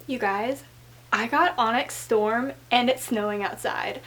You guys, I got ONYX Storm and it's snowing outside.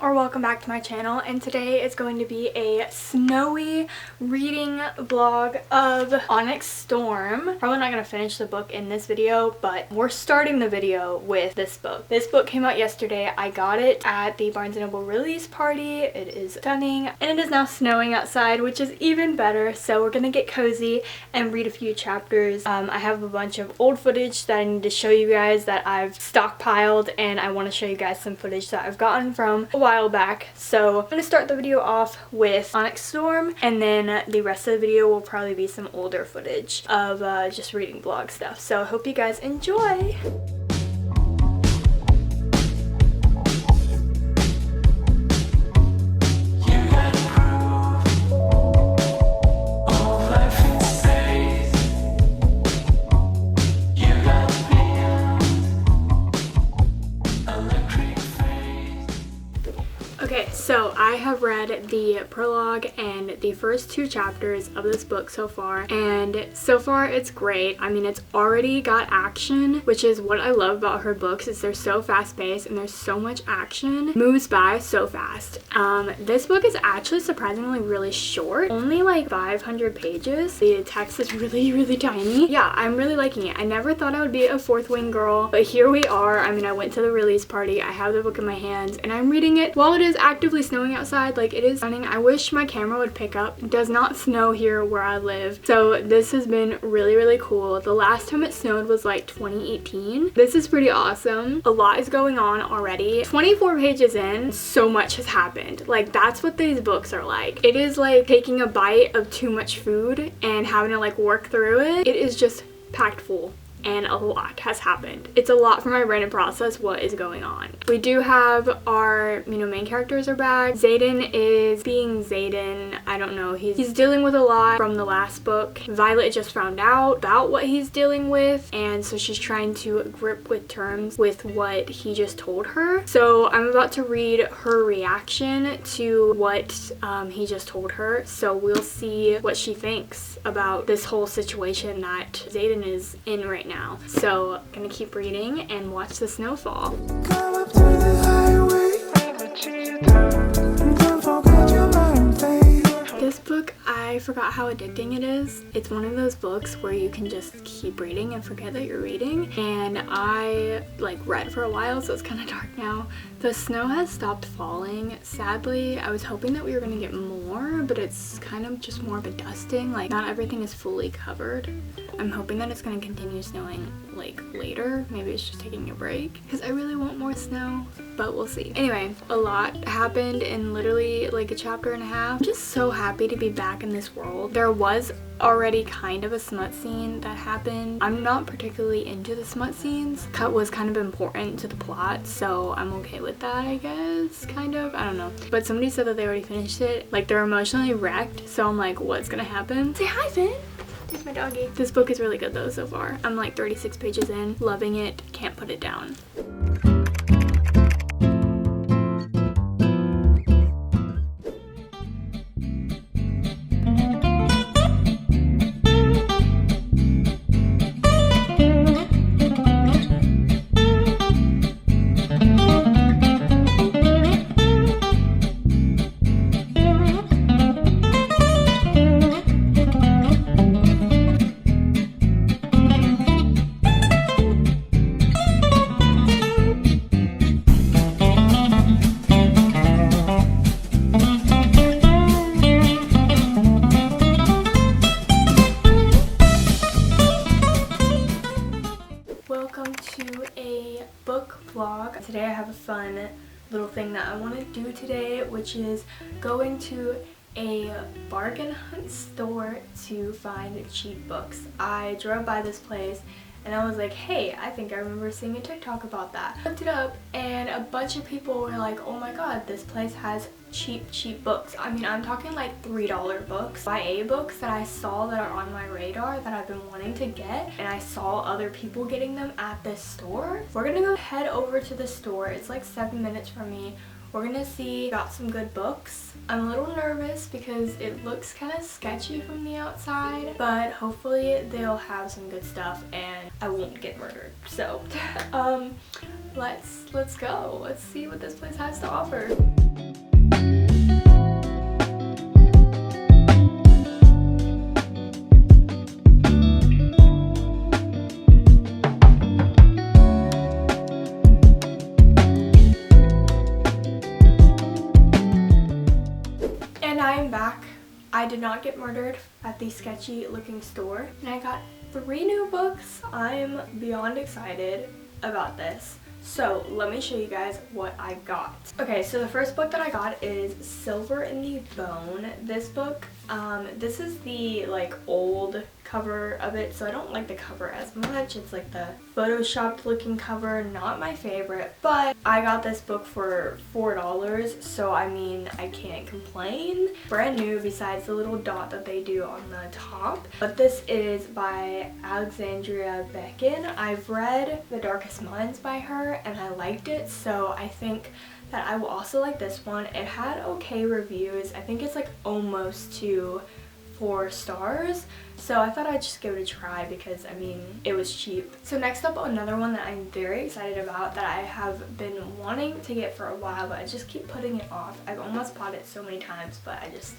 Welcome back to my channel, and today is going to be a snowy reading vlog of ONYX Storm. Probably not going to finish the book in this video, but we're starting the video with this book. This book came out yesterday. I got it at the Barnes & Noble release party. It is stunning, and it is now snowing outside, which is even better, so we're going to get cozy and read a few chapters. I have a bunch of old footage that I need to show you guys that I've stockpiled, and I want to show you guys some footage that I've gotten from a while back. So I'm going to start the video off with ONYX Storm, and then the rest of the video will probably be some older footage of just reading vlog stuff. So I hope you guys enjoy! Okay, so I have read the prologue and the first two chapters of this book so far, and so far it's great. I mean, it's already got action, which is what I love about her books, is they're so fast-paced and there's so much action. Moves by so fast. This book is actually surprisingly really short, only like 500 pages. The text is really tiny. Yeah, I'm really liking it. I never thought I would be a fourth wing girl, but here we are. I mean, I went to the release party, I have the book in my hands, and I'm reading it while it is actively snowing outside. Like, it is stunning. I wish my camera would pick up. It does not snow here where I live, so this has been really cool. The last time it snowed was like 2018. This is pretty awesome. A lot is going on already. 24 pages in, so much has happened. Like, that's what these books are like. It is like taking a bite of too much food and having to like work through it. It is just packed full, and a lot has happened. It's a lot for my brain to process what is going on. We do have our, main characters are back. Xaden is being Xaden. I don't know. He's dealing with a lot from the last book. Violet just found out about what he's dealing with, and so she's trying to grip with terms with what he just told her. So I'm about to read her reaction to what he just told her. So we'll see what she thinks about this whole situation that Xaden is in right now. So I'm gonna keep reading and watch the snowfall. This book, I forgot how addicting it is. It's one of those books where you can just keep reading and forget that you're reading, and I read for a while, so it's kind of dark now. The snow has stopped falling. Sadly, I was hoping that we were gonna get more, but it's kind of just more of a dusting. Like, not everything is fully covered. I'm hoping that it's gonna continue snowing later. Maybe it's just taking a break, because I really want more snow, but we'll see. Anyway, a lot happened in literally a chapter and a half. I'm just so happy to be back in this world. There was already kind of a smut scene that happened. I'm not particularly into the smut scenes. Cut was kind of important to the plot, so I'm okay with that, I guess, kind of. I don't know. But somebody said that they already finished it. Like, they're emotionally wrecked, so I'm like, what's gonna happen? Say hi, Finn! There's my doggy. This book is really good though so far. I'm like 36 pages in, loving it, can't put it down. Welcome to a book vlog. Today I have a fun little thing that I want to do today, which is going to a bargain hunt store to find cheap books. I drove by this place and I was like, hey, I think I remember seeing a TikTok about that. I looked it up and a bunch of people were like, oh my god, this place has cheap books. I mean, I'm talking like $3 books, YA books that I saw that are on my radar that I've been wanting to get, and I saw other people getting them at this store. We're gonna go head over to the store. It's like 7 minutes from me. we're gonna see. Got some good books. I'm a little nervous because it looks kind of sketchy from the outside, but hopefully they'll have some good stuff and I won't get murdered. So let's go. Let's see what this place has to offer. Back. I did not get murdered at the sketchy looking store, and I got 3 new books. I'm beyond excited about this. So let me show you guys what I got. Okay, so the first book that I got is Silver in the Bone. This book, this is the like old cover of it, so I don't like the cover as much. It's like the photoshopped looking cover, not my favorite, but I got this book for $4, so I mean I can't complain. Brand new besides the little dot that they do on the top. But this is by Alexandria Becken. I've read The Darkest Minds by her and I liked it, so I think that I will also like this one. It had okay reviews. I think it's like almost to 4 stars, so I thought I'd just give it a try because I mean it was cheap. So next up, another one that I'm very excited about that I have been wanting to get for a while, but I just keep putting it off. I've almost bought it so many times, but I just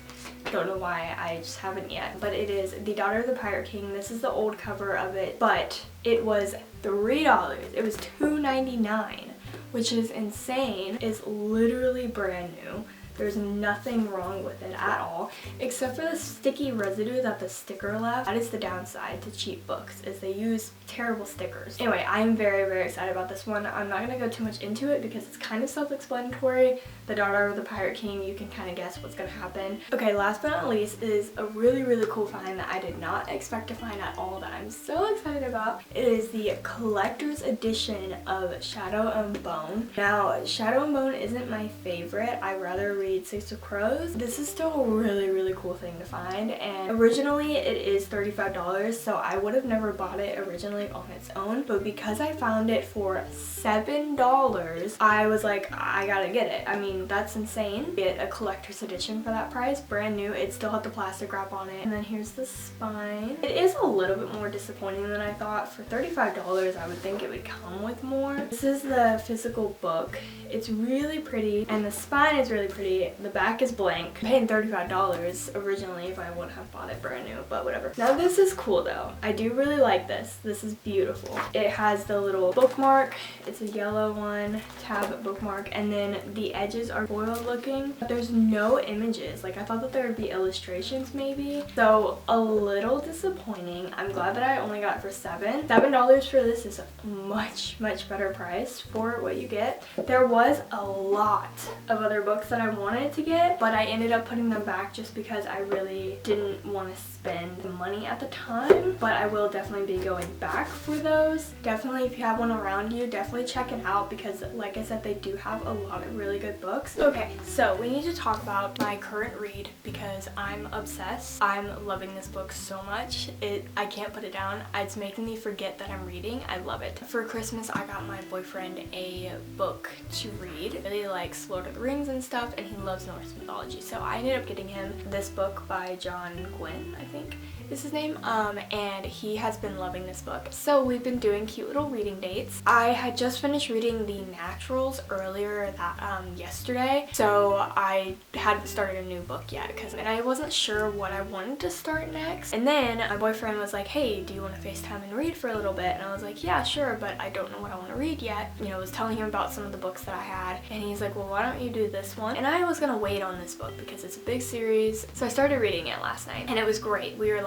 don't know why I just haven't yet. But it is The Daughter of the Pirate King. This is the old cover of it, but it was $3. It was $2.99, which is insane. It's literally brand new. There's nothing wrong with it at all, except for the sticky residue that the sticker left. That is the downside to cheap books, is they use terrible stickers. Anyway, I'm very, very excited about this one. I'm not going to go too much into it because it's kind of self-explanatory. The Daughter of the Pirate King, you can kind of guess what's going to happen. Okay, last but not least is a really, really cool find that I did not expect to find at all that I'm so excited about. It is the collector's edition of Shadow and Bone. Now, Shadow and Bone isn't my favorite. I rather read Six of Crows. This is still a really, really cool thing to find, and originally it is $35, so I would have never bought it originally on its own, but because I found it for $7, I was like, I gotta get it. I mean, that's insane. Get a collector's edition for that price, brand new. It still had the plastic wrap on it, and then here's the spine. It is a little bit more disappointing than I thought. For $35, I would think it would come with more. This is the physical book. It's really pretty, and the spine is really pretty. The back is blank. I'm paying $35 originally if I wouldn't have bought it brand new, but whatever. Now this is cool though. I do really like this. This is beautiful. It has the little bookmark. It's a yellow one, tab bookmark, and then the edges are foil looking, but there's no images. Like I thought that there would be illustrations maybe, so a little disappointing. I'm glad that I only got it for $7 for this is a much better price for what you get. There was a lot of other books that I wanted to get, but I ended up putting them back just because I really didn't want to spend the money at the time, but I will definitely be going back for those. Definitely, if you have one around you, definitely check it out because like I said, they do have a lot of really good books. Okay, so we need to talk about my current read because I'm obsessed. I'm loving this book so much. I can't put it down. It's making me forget that I'm reading. I love it. For Christmas, I got my boyfriend a book to read. He really likes Lord of the Rings and stuff, and he loves Norse mythology, so I ended up getting him this book by John Gwynne, I think is his name, and he has been loving this book. So we've been doing cute little reading dates. I had just finished reading The Naturals earlier that yesterday, so I hadn't started a new book yet and I wasn't sure what I wanted to start next. And then my boyfriend was like, hey, do you want to FaceTime and read for a little bit? And I was like, yeah, sure, but I don't know what I want to read yet. You know, I was telling him about some of the books that I had, and he's like, well, why don't you do this one? And I was gonna wait on this book because it's a big series, so I started reading it last night, and it was great. We were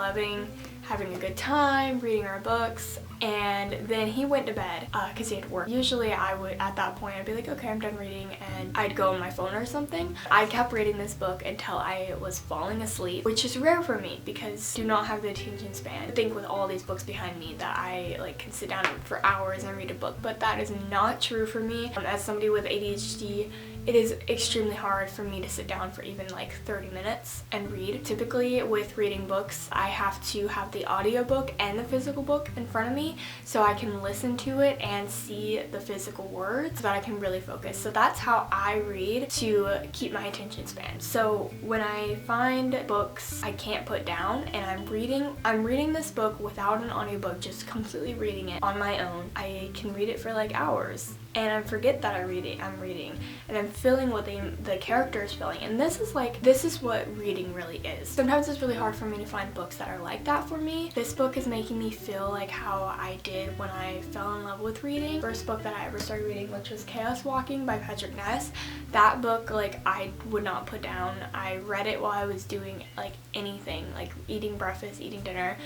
having a good time reading our books, and then he went to bed because he had work. Usually I would, at that point, I'd be like, okay, I'm done reading, and I'd go on my phone or something. I kept reading this book until I was falling asleep, which is rare for me because I do not have the attention span. I think with all these books behind me that I like can sit down for hours and read a book, but that is not true for me. As somebody with ADHD it is extremely hard for me to sit down for even like 30 minutes and read. Typically with reading books, I have to have the audiobook and the physical book in front of me so I can listen to it and see the physical words so that I can really focus. So that's how I read to keep my attention span. So when I find books I can't put down and I'm reading this book without an audiobook, just completely reading it on my own, I can read it for like hours and I forget that I'm reading and I'm feeling what the character is feeling. And this is what reading really is. Sometimes it's really hard for me to find books that are like that for me. This book is making me feel like how I did when I fell in love with reading. First book that I ever started reading, which was Chaos Walking by Patrick Ness. That book, like, I would not put down. I read it while I was doing like anything, like eating breakfast, eating dinner.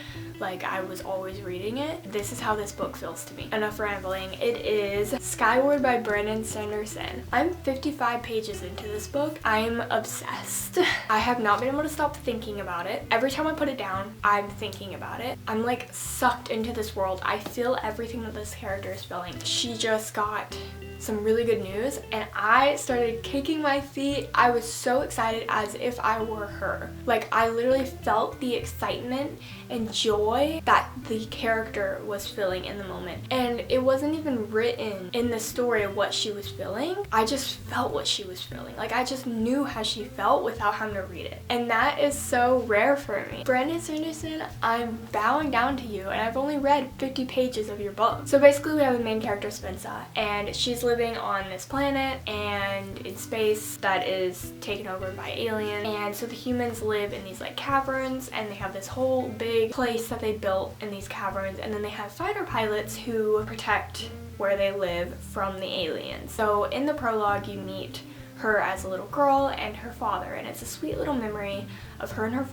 Like, I was always reading it. This is how this book feels to me. Enough rambling. It is Skyward by Brandon Sanderson. I'm 55 pages into this book. I'm obsessed. I have not been able to stop thinking about it. Every time I put it down, I'm thinking about it. I'm like sucked into this world. I feel everything that this character is feeling. She just got some really good news and I started kicking my feet. I was so excited as if I were her. Like, I literally felt the excitement and joy that the character was feeling in the moment. And it wasn't even written in the story of what she was feeling. I just felt what she was feeling. Like, I just knew how she felt without having to read it. And that is so rare for me. Brandon Sanderson, I'm bowing down to you, and I've only read 50 pages of your book. So basically we have the main character, Spensa, and she's living on this planet and in space that is taken over by aliens. And so the humans live in these like caverns, and they have this whole big place that they built in these caverns, and then they have fighter pilots who protect where they live from the aliens. So in the prologue you meet her as a little girl and her father, and it's a sweet little memory of her and her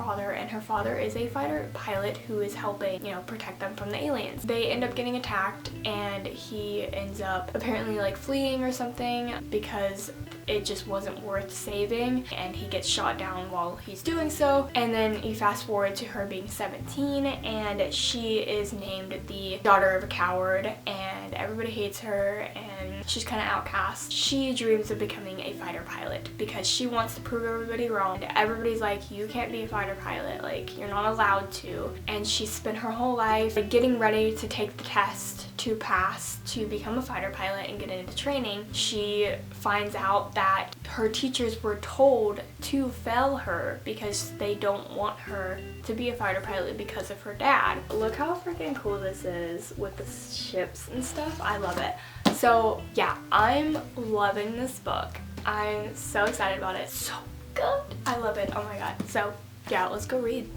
father is a fighter pilot who is helping, you know, protect them from the aliens. They end up getting attacked and he ends up apparently like fleeing or something because it just wasn't worth saving, and he gets shot down while he's doing so. And then you fast forward to her being 17 and she is named the daughter of a coward, and everybody hates her and she's kind of outcast. She dreams of becoming a fighter pilot because she wants to prove everybody wrong. Everybody's like, you can't be a fighter pilot, like, you're not allowed to. And she spent her whole life like getting ready to take the test to pass to become a fighter pilot and get into training. She finds out that her teachers were told to fail her because they don't want her to be a fighter pilot because of her dad. Look how freaking cool this is with the ships and stuff. I love it. So yeah, I'm loving this book. I'm so excited about it. So good. I love it. Oh my god. So yeah, let's go read.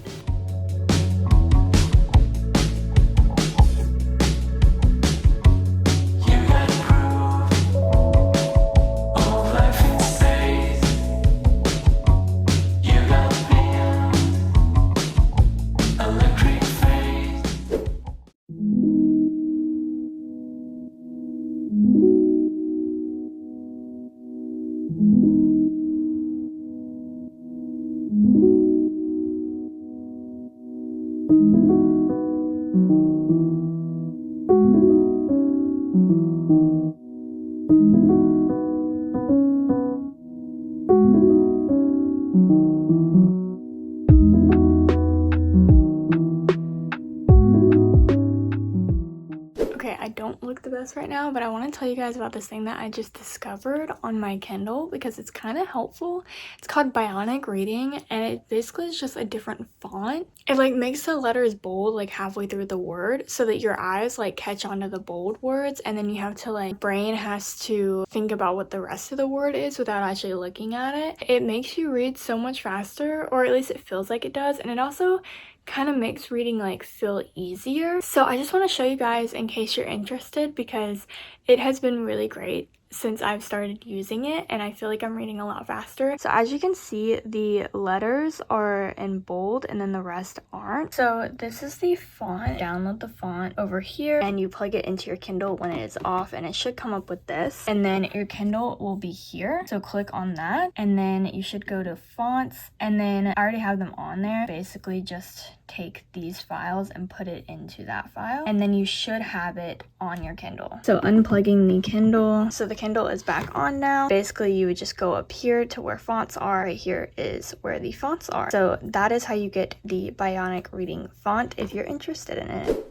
I don't look the best right now, but I want to tell you guys about this thing that I just discovered on my Kindle because it's kind of helpful. It's called Bionic Reading, and it basically is just a different font. It like makes the letters bold like halfway through the word so that your eyes like catch onto the bold words, and then you have to like, brain has to think about what the rest of the word is without actually looking at it. It makes you read so much faster, or at least it feels like it does, and it also kind of makes reading like feel easier. So I just want to show you guys in case you're interested, because it has been really great since I've started using it, and I feel like I'm reading a lot faster. So as you can see, the letters are in bold and then the rest aren't. So this is the font. Download the font over here and you plug it into your Kindle when it is off, and it should come up with this, and then your Kindle will be here. So click on that and then you should go to fonts, and then I already have them on there. Basically just take these files and put it into that file, and then you should have it on your Kindle. So unplugging the Kindle. So the Kindle is back on now. Basically, you would just go up here to where fonts are. Right here is where the fonts are. So that is how you get the Bionic Reading font if you're interested in it.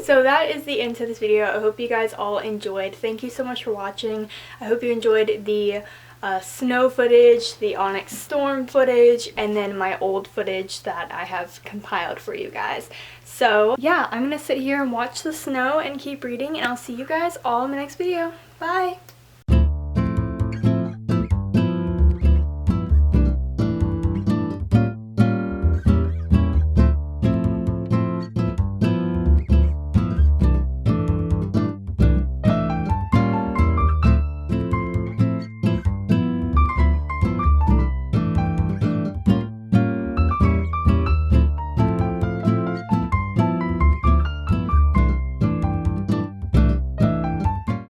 So that is the end to this video. I hope you guys all enjoyed. Thank you so much for watching. I hope you enjoyed the snow footage, the ONYX storm footage, and then my old footage that I have compiled for you guys. So yeah, I'm gonna sit here and watch the snow and keep reading, and I'll see you guys all in the next video. Bye!